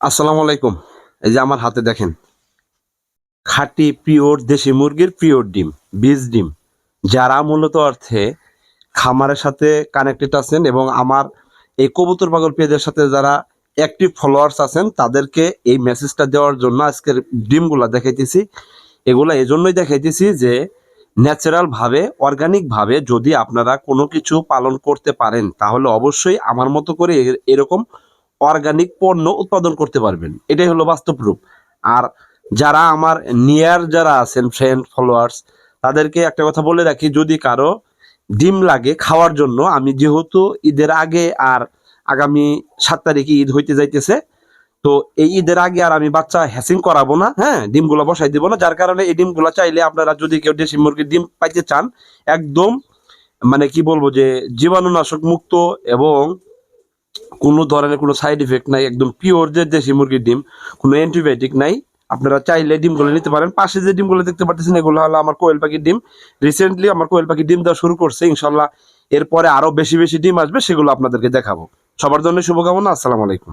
আসসালামু আলাইকুম। এই যে আমার হাতে দেখেন খাঁটি পিওর দেশি মুরগির পিওর ডিম, বীজ ডিম। যারা মূলত অর্থে খামারের সাথে কানেক্টেড আছেন এবং আমার এই কবুতর পাগল পেজের সাথে যারা অ্যাক্টিভ ফলোয়ার্স আছেন তাদেরকে এই মেসেজটা দেওয়ার জন্য আজকের ডিমগুলা দেখাইতেছি। এগুলা এজন্যই দেখাইতেছি যে ন্যাচারালভাবে, অর্গানিকভাবে যদি আপনারা কোনো কিছু পালন করতে পারেন তাহলে অবশ্যই আমার মতো করে এরকম অর্গানিক পণ্য উৎপাদন করতে পারবেন। এটাই হলো বাস্তব রূপ। আর যারা আমার নিয়ার যারা আছেন ফ্রেন্ড ফলোয়ার্স তাদেরকে একটা কথা বলে রাখি, যদি কারো ডিম লাগে খাওয়ার জন্য, আমি যেহেতু ঈদের আগে আর আগামী 7 তারিখে ঈদ হইতে যাইতেছে, তো এই ঈদের আগে আর আমি বাচ্চা হ্যাসিং করাবো না, হ্যাঁ, ডিমগুলো বসাই দিব না। যার কারণে এই ডিমগুলো চাইলে আপনারা যদি কেউ দেশি মুরগির ডিম পাইতে চান, একদম মানে কি বলবো যে জীবাণুনাশক মুক্ত এবং কোনো ধরনের কোনো সাইড ইফেক্ট নাই, একদম পিওর যে দেশি মুরগির ডিম, কোনো অ্যান্টিবায়োটিক নাই। আপনারা চাইলে ডিমগুলো নিতে পারেন। পাশে যে ডিমগুলো দেখতে পাচ্ছেন এগুলো হলো আমার কোয়েল পাখির ডিম। রিসেন্টলি আমার কোয়েল পাখির ডিম দেওয়া শুরু করছে, ইনশাল্লাহ এরপরে আরো বেশি বেশি ডিম আসবে, সেগুলো আপনাদেরকে দেখাবো। সবার জন্য শুভকামনা। আসসালামু আলাইকুম।